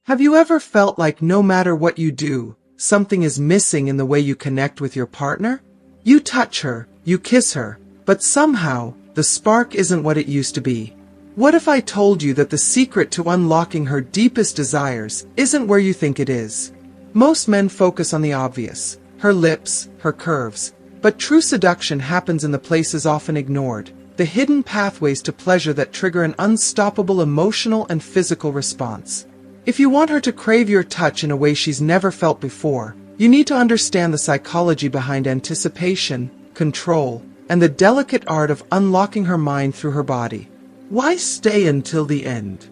Have you ever felt like no matter what you do, something is missing in the way you connect with your partner? You touch her, you kiss her, but somehow, the spark isn't what it used to be. What if I told you that the secret to unlocking her deepest desires isn't where you think it is? Most men focus on the obvious, her lips, her curves, but true seduction happens in the places often ignored, the hidden pathways to pleasure that trigger an unstoppable emotional and physical response. If you want her to crave your touch in a way she's never felt before, you need to understand the psychology behind anticipation, control, and the delicate art of unlocking her mind through her body. Why stay until the end?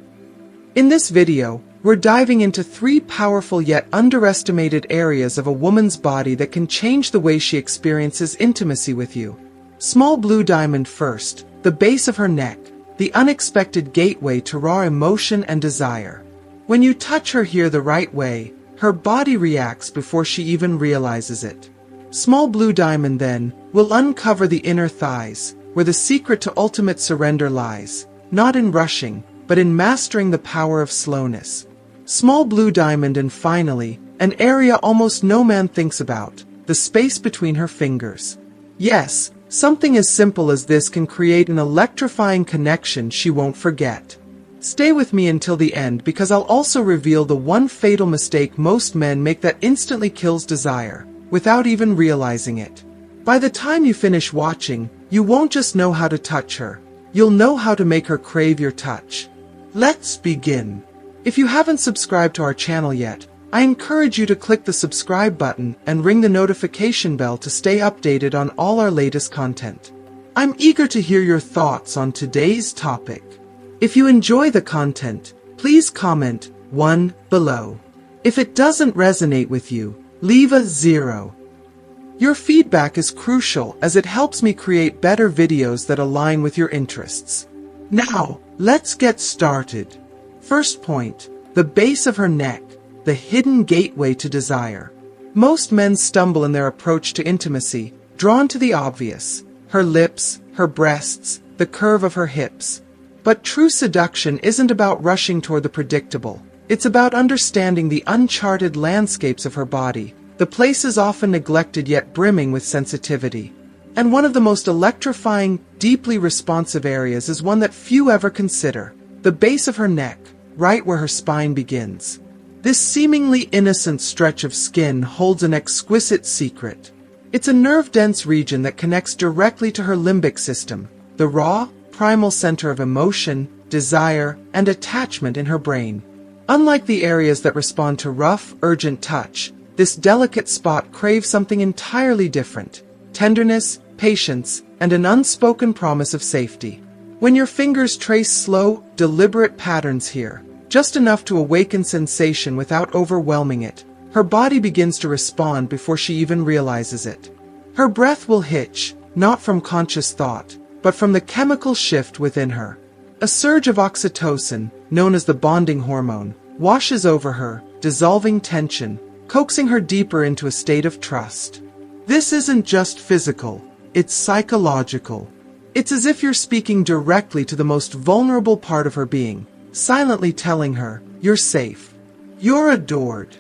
In this video, we're diving into 3 powerful yet underestimated areas of a woman's body that can change the way she experiences intimacy with you. Small blue diamond first, the base of her neck, the unexpected gateway to raw emotion and desire. When you touch her here the right way, her body reacts before she even realizes it. Small blue diamond then will uncover the inner thighs, where the secret to ultimate surrender lies, not in rushing, but in mastering the power of slowness. Small blue diamond and finally, an area almost no man thinks about, the space between her fingers. Yes, something as simple as this can create an electrifying connection she won't forget. Stay with me until the end because I'll also reveal the one fatal mistake most men make that instantly kills desire, without even realizing it. By the time you finish watching, you won't just know how to touch her, you'll know how to make her crave your touch. Let's begin. If you haven't subscribed to our channel yet, I encourage you to click the subscribe button and ring the notification bell to stay updated on all our latest content. I'm eager to hear your thoughts on today's topic. If you enjoy the content, please comment 1 below. If it doesn't resonate with you, leave a 0. Your feedback is crucial as it helps me create better videos that align with your interests. Now, let's get started. First point, the base of her neck, the hidden gateway to desire. Most men stumble in their approach to intimacy, drawn to the obvious, her lips, her breasts, the curve of her hips. But true seduction isn't about rushing toward the predictable. It's about understanding the uncharted landscapes of her body, the places often neglected yet brimming with sensitivity. And one of the most electrifying, deeply responsive areas is one that few ever consider, the base of her neck, right where her spine begins. This seemingly innocent stretch of skin holds an exquisite secret. It's a nerve-dense region that connects directly to her limbic system, the raw, primal center of emotion, desire, and attachment in her brain. Unlike the areas that respond to rough, urgent touch, this delicate spot craves something entirely different: tenderness, patience, and an unspoken promise of safety. When your fingers trace slow, deliberate patterns here, just enough to awaken sensation without overwhelming it, her body begins to respond before she even realizes it. Her breath will hitch, not from conscious thought, but from the chemical shift within her. A surge of oxytocin, known as the bonding hormone, washes over her, dissolving tension, coaxing her deeper into a state of trust. This isn't just physical, it's psychological. It's as if you're speaking directly to the most vulnerable part of her being, silently telling her, you're safe. You're adored.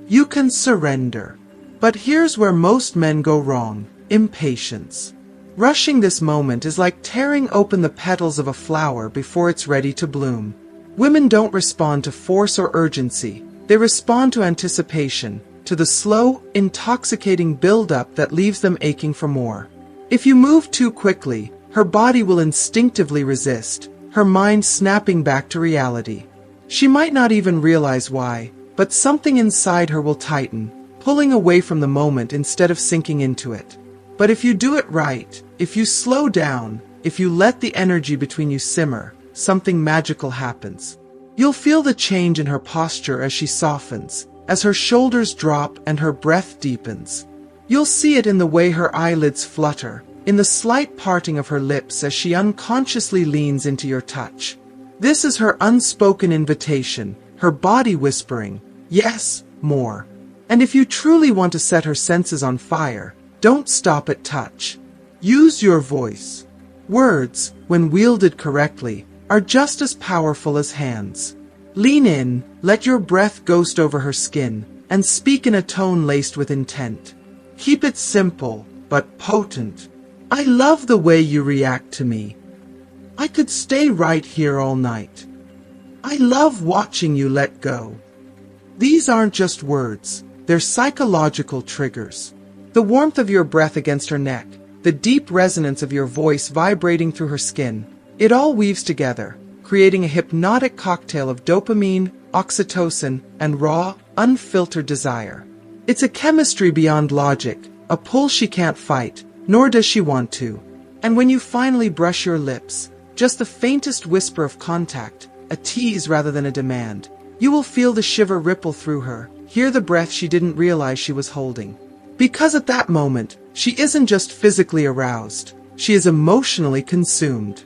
You can surrender. But here's where most men go wrong: impatience. Rushing this moment is like tearing open the petals of a flower before it's ready to bloom. Women don't respond to force or urgency. They respond to anticipation, to the slow, intoxicating build-up that leaves them aching for more. If you move too quickly, her body will instinctively resist, her mind snapping back to reality. She might not even realize why, but something inside her will tighten, pulling away from the moment instead of sinking into it. But if you do it right, if you slow down, if you let the energy between you simmer, something magical happens. You'll feel the change in her posture as she softens, as her shoulders drop and her breath deepens. You'll see it in the way her eyelids flutter, in the slight parting of her lips as she unconsciously leans into your touch. This is her unspoken invitation, her body whispering, yes, more. And if you truly want to set her senses on fire, don't stop at touch. Use your voice. Words, when wielded correctly, are just as powerful as hands. Lean in, let your breath ghost over her skin, and speak in a tone laced with intent. Keep it simple, but potent. I love the way you react to me. I could stay right here all night. I love watching you let go. These aren't just words, they're psychological triggers. The warmth of your breath against her neck, the deep resonance of your voice vibrating through her skin, it all weaves together, creating a hypnotic cocktail of dopamine, oxytocin, and raw, unfiltered desire. It's a chemistry beyond logic, a pull she can't fight, nor does she want to. And when you finally brush your lips, just the faintest whisper of contact, a tease rather than a demand, you will feel the shiver ripple through her, hear the breath she didn't realize she was holding. Because at that moment, she isn't just physically aroused, she is emotionally consumed.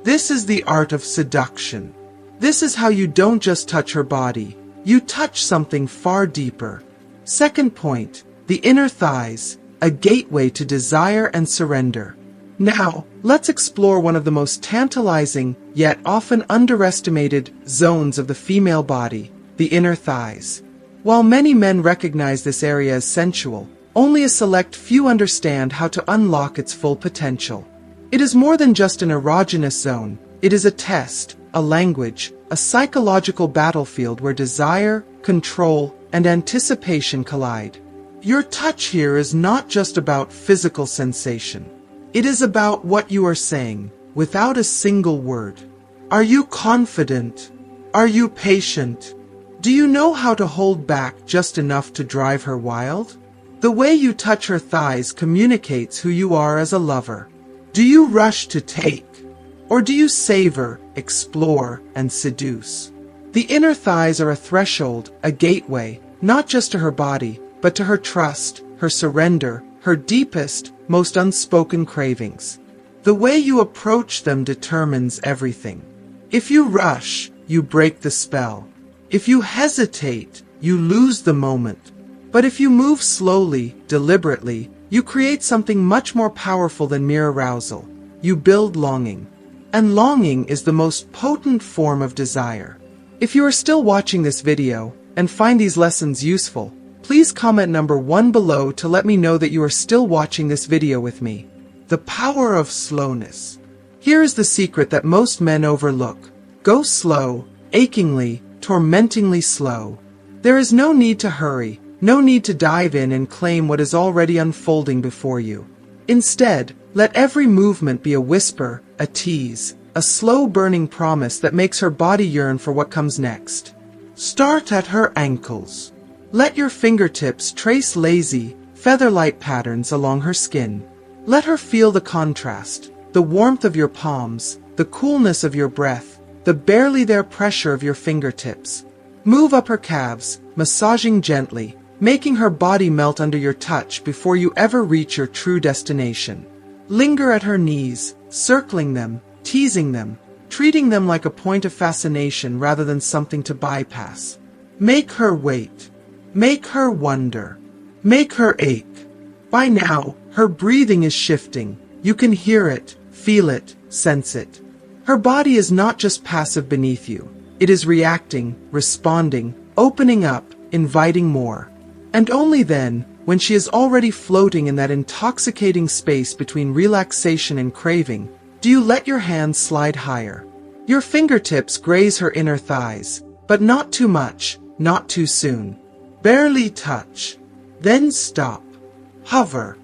This is the art of seduction. This is how you don't just touch her body, you touch something far deeper. Second point, the inner thighs, a gateway to desire and surrender. Now, let's explore one of the most tantalizing, yet often underestimated, zones of the female body, the inner thighs. While many men recognize this area as sensual, only a select few understand how to unlock its full potential. It is more than just an erogenous zone, it is a test, a language, a psychological battlefield where desire, control, and anticipation collide. Your touch here is not just about physical sensation. It is about what you are saying, without a single word. Are you confident? Are you patient? Do you know how to hold back just enough to drive her wild? The way you touch her thighs communicates who you are as a lover. Do you rush to take? Or do you savor, explore, and seduce? The inner thighs are a threshold, a gateway, not just to her body, but to her trust, her surrender, her deepest, most unspoken cravings. The way you approach them determines everything. If you rush, you break the spell. If you hesitate, you lose the moment. But if you move slowly, deliberately, you create something much more powerful than mere arousal. You build longing. And longing is the most potent form of desire. If you are still watching this video and find these lessons useful, please comment number 1 below to let me know that you are still watching this video with me. The power of slowness. Here is the secret that most men overlook. Go slow, achingly, tormentingly slow. There is no need to hurry, no need to dive in and claim what is already unfolding before you. Instead, let every movement be a whisper, a tease, a slow-burning promise that makes her body yearn for what comes next. Start at her ankles. Let your fingertips trace lazy, feather-light patterns along her skin. Let her feel the contrast, the warmth of your palms, the coolness of your breath, the barely there pressure of your fingertips. Move up her calves, massaging gently, making her body melt under your touch before you ever reach your true destination. Linger at her knees, circling them, teasing them, treating them like a point of fascination rather than something to bypass. Make her wait. Make her wonder. Make her ache. By now, her breathing is shifting. You can hear it, feel it, sense it. Her body is not just passive beneath you. It is reacting, responding, opening up, inviting more. And only then, when she is already floating in that intoxicating space between relaxation and craving, do you let your hands slide higher. Your fingertips graze her inner thighs, but not too much, not too soon. Barely touch. Then stop. Hover.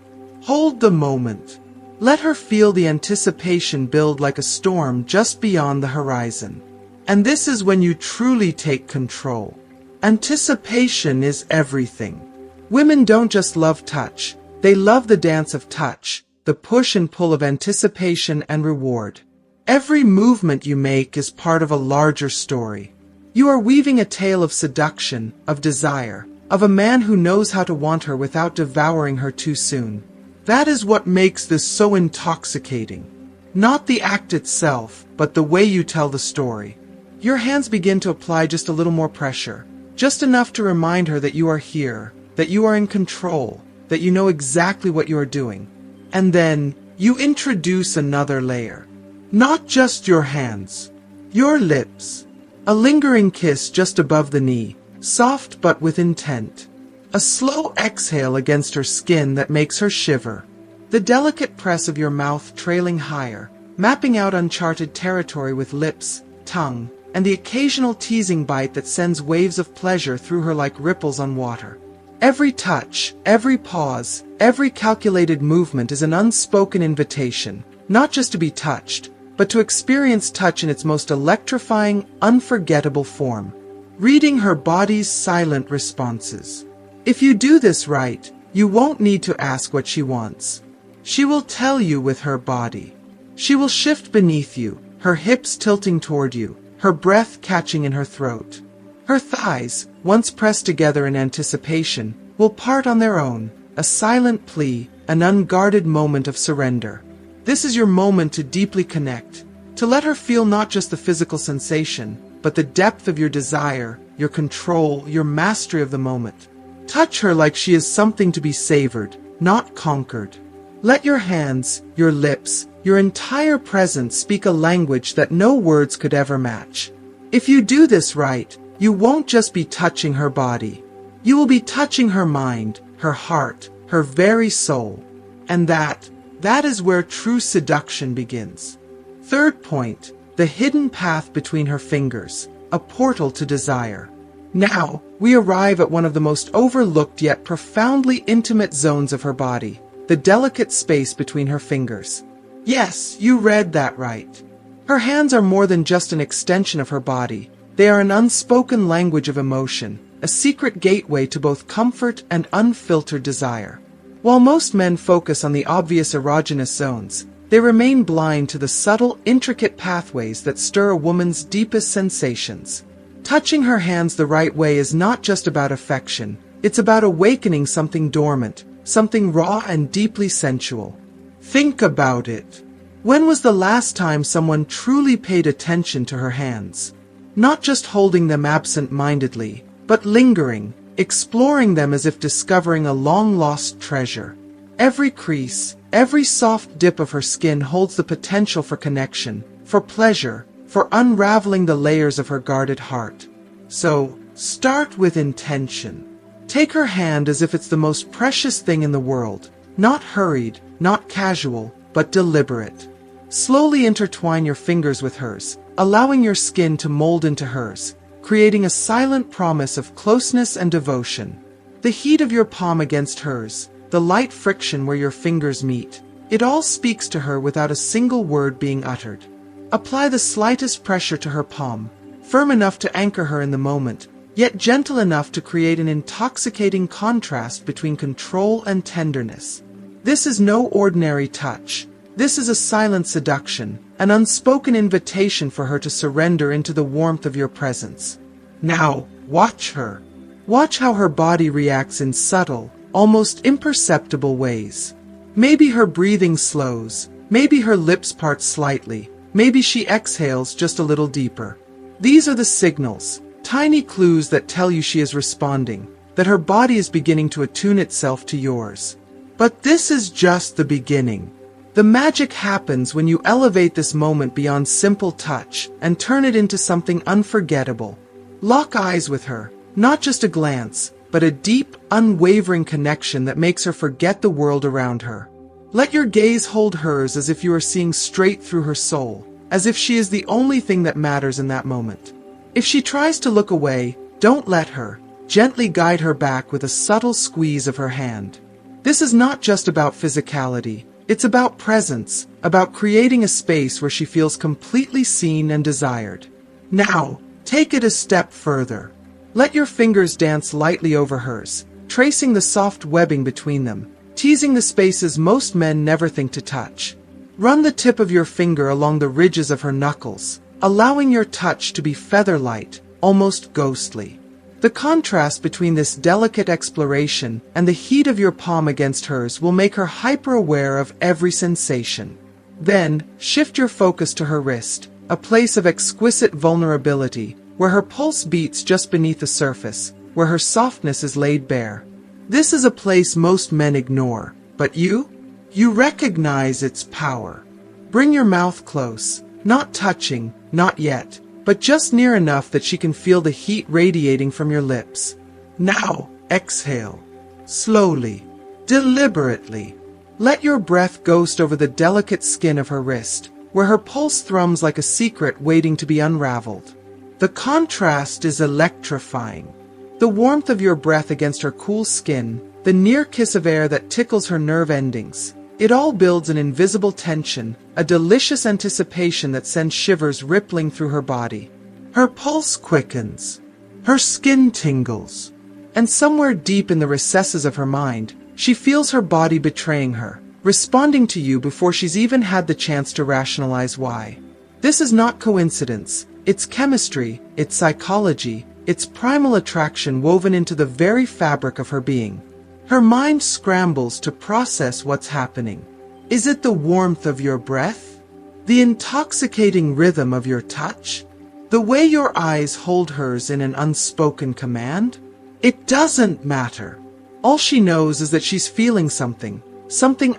Hold the moment. Let her feel the anticipation build like a storm just beyond the horizon. And this is when you truly take control. Anticipation is everything. Women don't just love touch, they love the dance of touch, the push and pull of anticipation and reward. Every movement you make is part of a larger story. You are weaving a tale of seduction, of desire, of a man who knows how to want her without devouring her too soon. That is what makes this so intoxicating. Not the act itself, but the way you tell the story. Your hands begin to apply just a little more pressure, just enough to remind her that you are here, that you are in control, that you know exactly what you are doing. And then, you introduce another layer. Not just your hands, your lips. A lingering kiss just above the knee, soft but with intent. A slow exhale against her skin that makes her shiver. The delicate press of your mouth trailing higher, mapping out uncharted territory with lips, tongue, and the occasional teasing bite that sends waves of pleasure through her like ripples on water. Every touch, every pause, every calculated movement is an unspoken invitation, not just to be touched, but to experience touch in its most electrifying, unforgettable form. Reading her body's silent responses. If you do this right, you won't need to ask what she wants. She will tell you with her body. She will shift beneath you, her hips tilting toward you, her breath catching in her throat. Her thighs, once pressed together in anticipation, will part on their own, a silent plea, an unguarded moment of surrender. This is your moment to deeply connect, to let her feel not just the physical sensation, but the depth of your desire, your control, your mastery of the moment. Touch her like she is something to be savored, not conquered. Let your hands, your lips, your entire presence speak a language that no words could ever match. If you do this right, you won't just be touching her body. You will be touching her mind, her heart, her very soul. And that is where true seduction begins. Third point, the hidden path between her fingers, a portal to desire. Now, we arrive at one of the most overlooked yet profoundly intimate zones of her body, the delicate space between her fingers. Yes, you read that right. Her hands are more than just an extension of her body. They are an unspoken language of emotion, a secret gateway to both comfort and unfiltered desire. While most men focus on the obvious erogenous zones, they remain blind to the subtle, intricate pathways that stir a woman's deepest sensations. Touching her hands the right way is not just about affection, it's about awakening something dormant, something raw and deeply sensual. Think about it. When was the last time someone truly paid attention to her hands? Not just holding them absent-mindedly, but lingering, exploring them as if discovering a long-lost treasure. Every crease, every soft dip of her skin holds the potential for connection, for pleasure, for unraveling the layers of her guarded heart. So, start with intention. Take her hand as if it's the most precious thing in the world, not hurried, not casual, but deliberate. Slowly intertwine your fingers with hers, allowing your skin to mold into hers, creating a silent promise of closeness and devotion. The heat of your palm against hers, the light friction where your fingers meet, it all speaks to her without a single word being uttered. Apply the slightest pressure to her palm, firm enough to anchor her in the moment, yet gentle enough to create an intoxicating contrast between control and tenderness. This is no ordinary touch. This is a silent seduction, an unspoken invitation for her to surrender into the warmth of your presence. Now, watch her. Watch how her body reacts in subtle, almost imperceptible ways. Maybe her breathing slows, maybe her lips part slightly, maybe she exhales just a little deeper. These are the signals, tiny clues that tell you she is responding, that her body is beginning to attune itself to yours. But this is just the beginning. The magic happens when you elevate this moment beyond simple touch and turn it into something unforgettable. Lock eyes with her, not just a glance, but a deep, unwavering connection that makes her forget the world around her. Let your gaze hold hers as if you are seeing straight through her soul, as if she is the only thing that matters in that moment. If she tries to look away, don't let her. Gently guide her back with a subtle squeeze of her hand. This is not just about physicality. It's about presence, about creating a space where she feels completely seen and desired. Now, take it a step further. Let your fingers dance lightly over hers, tracing the soft webbing between them, teasing the spaces most men never think to touch. Run the tip of your finger along the ridges of her knuckles, allowing your touch to be feather-light, almost ghostly. The contrast between this delicate exploration and the heat of your palm against hers will make her hyper-aware of every sensation. Then, shift your focus to her wrist, a place of exquisite vulnerability, where her pulse beats just beneath the surface, where her softness is laid bare. This is a place most men ignore, but you recognize its power. Bring your mouth close, not touching, not yet, but just near enough that she can feel the heat radiating from your lips. Now, exhale. Slowly, deliberately. Let your breath ghost over the delicate skin of her wrist, where her pulse thrums like a secret waiting to be unraveled. The contrast is electrifying. The warmth of your breath against her cool skin, the near kiss of air that tickles her nerve endings. It all builds an invisible tension, a delicious anticipation that sends shivers rippling through her body. Her pulse quickens. Her skin tingles. And somewhere deep in the recesses of her mind, she feels her body betraying her, responding to you before she's even had the chance to rationalize why. This is not coincidence. It's chemistry, it's psychology, it's primal attraction woven into the very fabric of her being. Her mind scrambles to process what's happening. Is it the warmth of your breath? The intoxicating rhythm of your touch? The way your eyes hold hers in an unspoken command? It doesn't matter. All she knows is that she's feeling something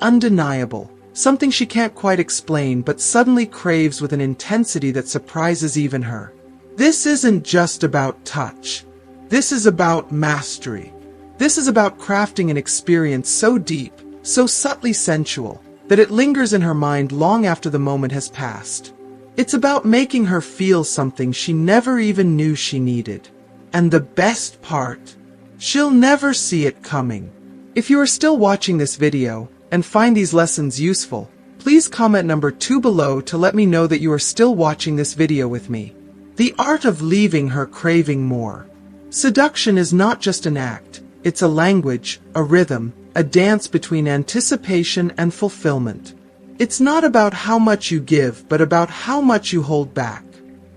undeniable, something she can't quite explain but suddenly craves with an intensity that surprises even her. This isn't just about touch. This is about mastery. This is about crafting an experience so deep, so subtly sensual, that it lingers in her mind long after the moment has passed. It's about making her feel something she never even knew she needed. And the best part, she'll never see it coming. If you are still watching this video and find these lessons useful, please comment number 2 below to let me know that you are still watching this video with me. The art of leaving her craving more. Seduction is not just an act, it's a language, a rhythm, a dance between anticipation and fulfillment. It's not about how much you give, but about how much you hold back.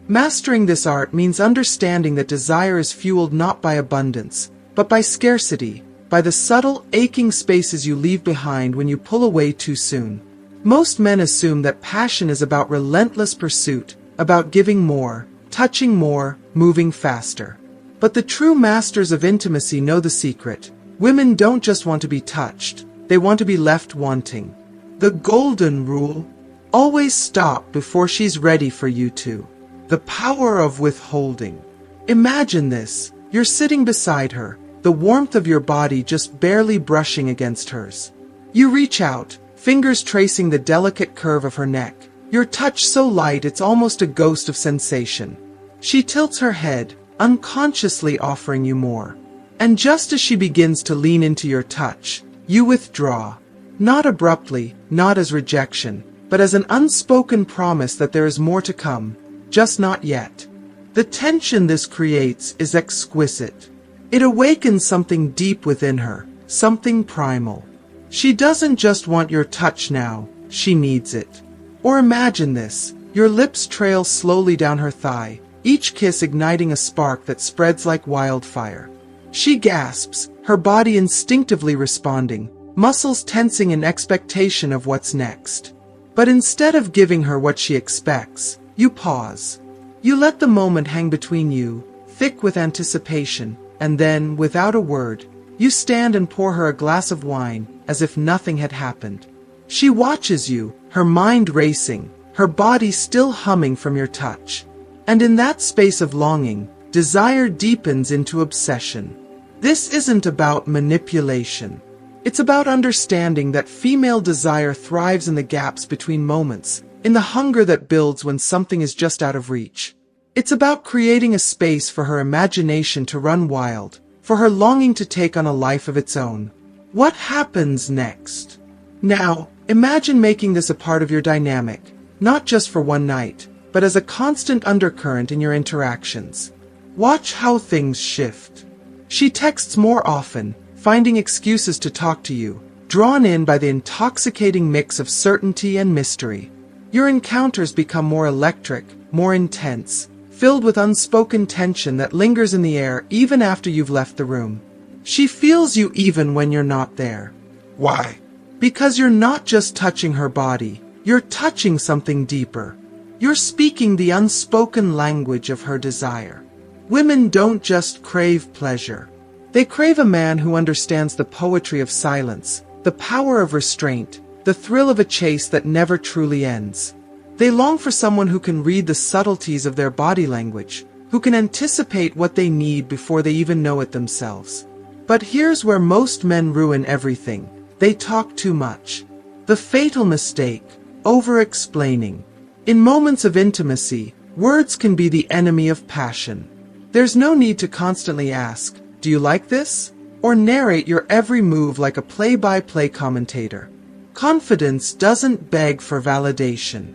Mastering this art means understanding that desire is fueled not by abundance, but by scarcity, by the subtle, aching spaces you leave behind when you pull away too soon. Most men assume that passion is about relentless pursuit, about giving more, touching more, moving faster. But the true masters of intimacy know the secret. Women don't just want to be touched, they want to be left wanting. The golden rule: always stop before she's ready for you to. The power of withholding. Imagine this: you're sitting beside her, the warmth of your body just barely brushing against hers. You reach out, fingers tracing the delicate curve of her neck, your touch so light it's almost a ghost of sensation. She tilts her head, unconsciously offering you more. And just as she begins to lean into your touch, you withdraw. Not abruptly, not as rejection, but as an unspoken promise that there is more to come, just not yet. The tension this creates is exquisite. It awakens something deep within her, something primal. She doesn't just want your touch now, she needs it. Or imagine this: your lips trail slowly down her thigh, each kiss igniting a spark that spreads like wildfire. She gasps, her body instinctively responding, muscles tensing in expectation of what's next. But instead of giving her what she expects, you pause. You let the moment hang between you, thick with anticipation, and then, without a word, you stand and pour her a glass of wine, as if nothing had happened. She watches you, her mind racing, her body still humming from your touch. And in that space of longing, desire deepens into obsession. This isn't about manipulation. It's about understanding that female desire thrives in the gaps between moments, in the hunger that builds when something is just out of reach. It's about creating a space for her imagination to run wild, for her longing to take on a life of its own. What happens next? Now, imagine making this a part of your dynamic, not just for one night, but as a constant undercurrent in your interactions. Watch how things shift. She texts more often, finding excuses to talk to you, drawn in by the intoxicating mix of certainty and mystery. Your encounters become more electric, more intense, filled with unspoken tension that lingers in the air even after you've left the room. She feels you even when you're not there. Why? Because you're not just touching her body, you're touching something deeper. You're speaking the unspoken language of her desire. Women don't just crave pleasure. They crave a man who understands the poetry of silence, the power of restraint, the thrill of a chase that never truly ends. They long for someone who can read the subtleties of their body language, who can anticipate what they need before they even know it themselves. But here's where most men ruin everything. They talk too much. The fatal mistake: over-explaining. In moments of intimacy, words can be the enemy of passion. There's no need to constantly ask, "Do you like this?" or narrate your every move like a play-by-play commentator. Confidence doesn't beg for validation.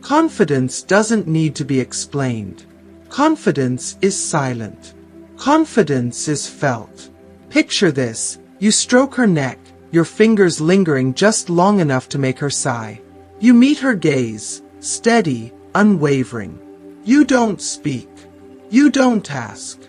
Confidence doesn't need to be explained. Confidence is silent. Confidence is felt. Picture this: you stroke her neck, your fingers lingering just long enough to make her sigh. You meet her gaze, steady, unwavering. You don't speak. You don't ask.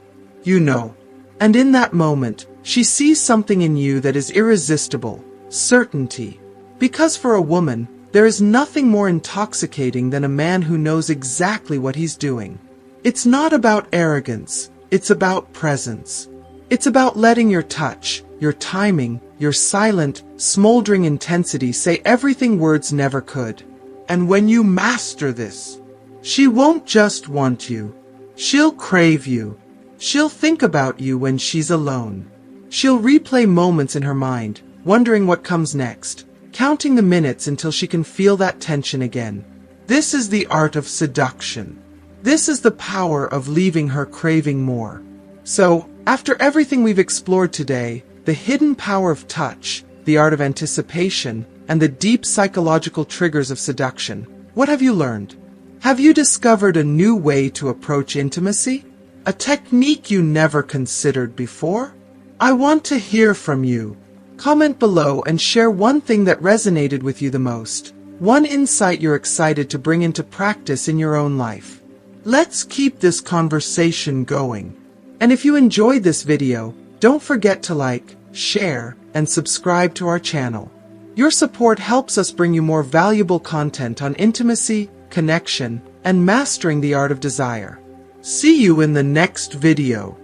You know. And in that moment, she sees something in you that is irresistible: certainty. Because for a woman, there is nothing more intoxicating than a man who knows exactly what he's doing. It's not about arrogance, it's about presence. It's about letting your touch, your timing, your silent, smoldering intensity say everything words never could. And when you master this, she won't just want you. She'll crave you. She'll think about you when she's alone. She'll replay moments in her mind, wondering what comes next, counting the minutes until she can feel that tension again. This is the art of seduction. This is the power of leaving her craving more. So, after everything we've explored today, the hidden power of touch, the art of anticipation, and the deep psychological triggers of seduction, what have you learned? Have you discovered a new way to approach intimacy? A technique you never considered before? I want to hear from you. Comment below and share one thing that resonated with you the most. One insight you're excited to bring into practice in your own life. Let's keep this conversation going. And if you enjoyed this video, don't forget to like, share, and subscribe to our channel. Your support helps us bring you more valuable content on intimacy, connection, and mastering the art of desire. See you in the next video.